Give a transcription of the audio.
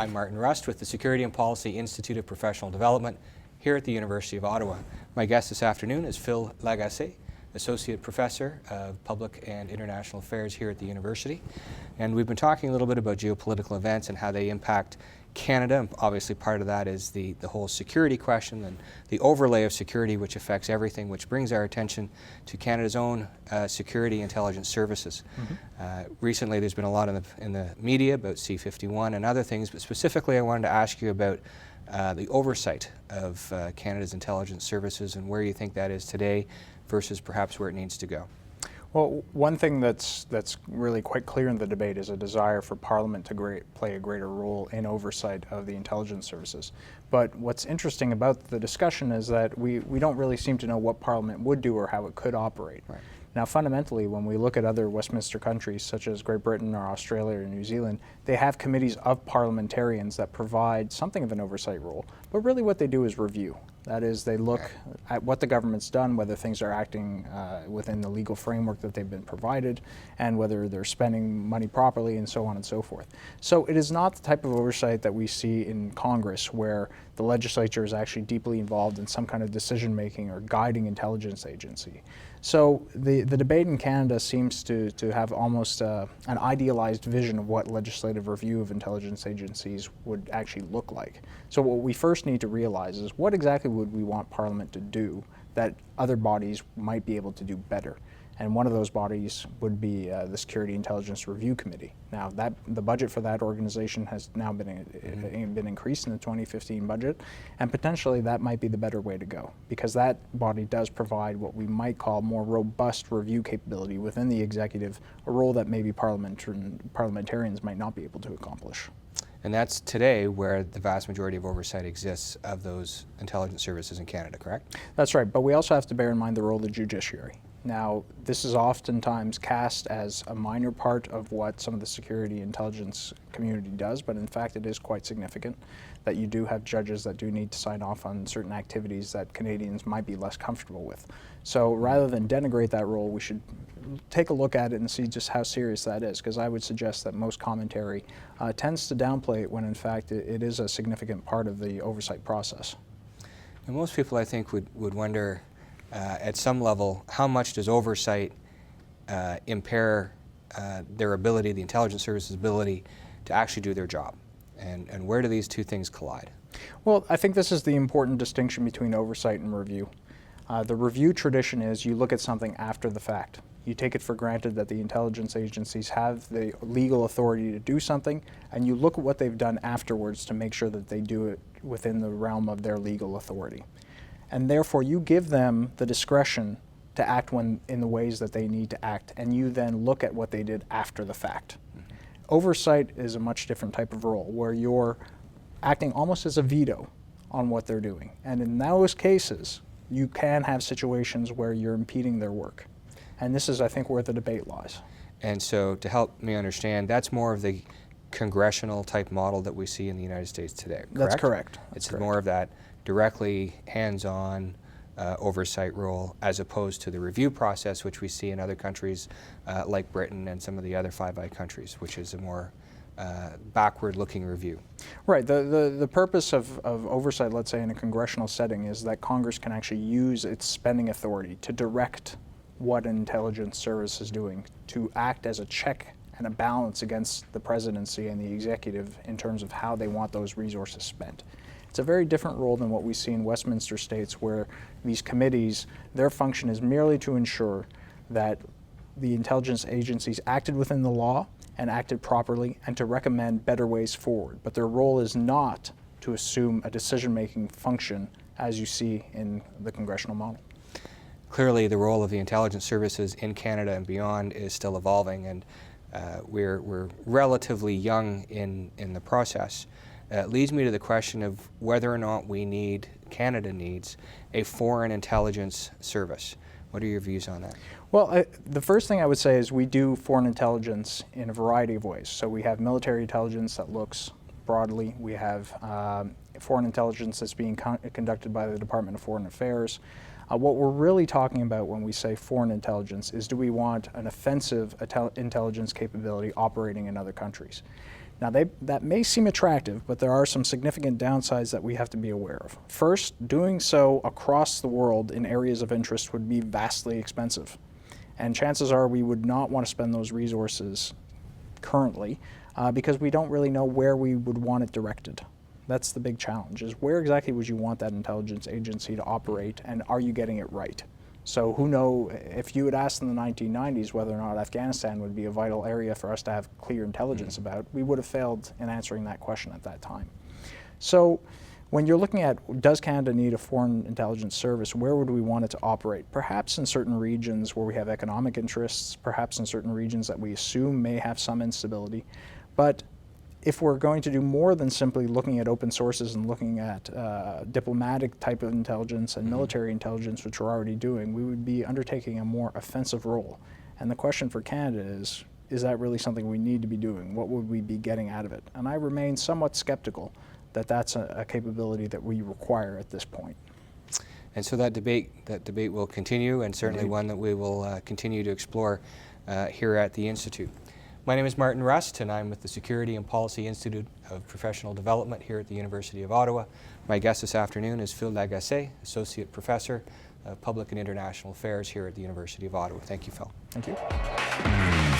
I'm Martin Rust with the Security and Policy Institute of Professional Development here at the University of Ottawa. My guest this afternoon is Phil Lagassé, Associate Professor of Public and International Affairs here at the University. And we've been talking a little bit about geopolitical events and how they impact Canada. And obviously part of that is the whole security question and the overlay of security which affects everything, which brings our attention to Canada's own security intelligence services. Recently there's been a lot in the media about C-51 and other things, but specifically I wanted to ask you about the oversight of Canada's intelligence services and where you think that is today versus perhaps where it needs to go. Well, one thing that's really quite clear in the debate is a desire for Parliament to play a greater role in oversight of the intelligence services. But what's interesting about the discussion is that we don't really seem to know what Parliament would do or how it could operate. Right. Now, fundamentally, when we look at other Westminster countries, such as Great Britain or Australia or New Zealand, they have committees of parliamentarians that provide something of an oversight role. But really what they do is review. That is, they look at what the government's done, whether things are acting within the legal framework that they've been provided, and whether they're spending money properly, and so on and so forth. So it is not the type of oversight that we see in Congress, where the legislature is actually deeply involved in some kind of decision-making or guiding intelligence agency. So the debate in Canada seems to have almost an idealized vision of what legislative review of intelligence agencies would actually look like. So what we first need to realize is what exactly would we want Parliament to do that other bodies might be able to do better. And one of those bodies would be the Security Intelligence Review Committee. Now, the budget for that organization has now been increased in the 2015 budget, and potentially that might be the better way to go, because that body does provide what we might call more robust review capability within the executive, a role that maybe parliamentarians might not be able to accomplish. And that's today where the vast majority of oversight exists of those intelligence services in Canada, correct? That's right, but we also have to bear in mind the role of the judiciary. Now, this is oftentimes cast as a minor part of what some of the security intelligence community does, but in fact it is quite significant that you do have judges that do need to sign off on certain activities that Canadians might be less comfortable with. So rather than denigrate that role, we should take a look at it and see just how serious that is, because I would suggest that most commentary tends to downplay it when in fact it is a significant part of the oversight process. And most people, I think, would wonder at some level, how much does oversight impair their ability, the intelligence services' ability, to actually do their job? And where do these two things collide? Well, I think this is the important distinction between oversight and review. The review tradition is you look at something after the fact. You take it for granted that the intelligence agencies have the legal authority to do something, and you look at what they've done afterwards to make sure that they do it within the realm of their legal authority. And therefore you give them the discretion to act in the ways that they need to act, and you then look at what they did after the fact. Oversight is a much different type of role, where you're acting almost as a veto on what they're doing. And in those cases, you can have situations where you're impeding their work. And this is, I think, where the debate lies. And so to help me understand, that's more of the congressional type model that we see in the United States today, correct? That's correct. It's more of that directly hands-on oversight role, as opposed to the review process which we see in other countries like Britain and some of the other Five Eyes countries, which is a more backward-looking review. Right. The purpose of oversight, let's say in a congressional setting, is that Congress can actually use its spending authority to direct what an intelligence service is doing, to act as a check and a balance against the presidency and the executive in terms of how they want those resources spent. It's a very different role than what we see in Westminster states, where these committees, their function is merely to ensure that the intelligence agencies acted within the law and acted properly, and to recommend better ways forward. But their role is not to assume a decision-making function as you see in the congressional model. Clearly the role of the intelligence services in Canada and beyond is still evolving, and we're relatively young in the process. It leads me to the question of whether or not Canada needs a foreign intelligence service. What are your views on that? Well, the first thing I would say is we do foreign intelligence in a variety of ways. So we have military intelligence that looks broadly. We have foreign intelligence that's being conducted by the Department of Foreign Affairs. What we're really talking about when we say foreign intelligence is, do we want an offensive intelligence capability operating in other countries? Now, that may seem attractive, but there are some significant downsides that we have to be aware of. First, doing so across the world in areas of interest would be vastly expensive. And chances are we would not want to spend those resources currently because we don't really know where we would want it directed. That's the big challenge, is where exactly would you want that intelligence agency to operate, and are you getting it right? So who knows, if you had asked in the 1990s whether or not Afghanistan would be a vital area for us to have clear intelligence about, we would have failed in answering that question at that time. So when you're looking at, does Canada need a foreign intelligence service, where would we want it to operate? Perhaps in certain regions where we have economic interests, perhaps in certain regions that we assume may have some instability. But if we're going to do more than simply looking at open sources and looking at diplomatic type of intelligence and military intelligence, which we're already doing, we would be undertaking a more offensive role. And the question for Canada is that really something we need to be doing? What would we be getting out of it? And I remain somewhat skeptical that that's a capability that we require at this point. And so that debate will continue, and certainly Indeed. one that we will continue to explore here at the Institute. My name is Martin Rust, and I'm with the Security and Policy Institute of Professional Development here at the University of Ottawa. My guest this afternoon is Philippe Lagassé, Associate Professor of Public and International Affairs here at the University of Ottawa. Thank you, Phil. Thank you.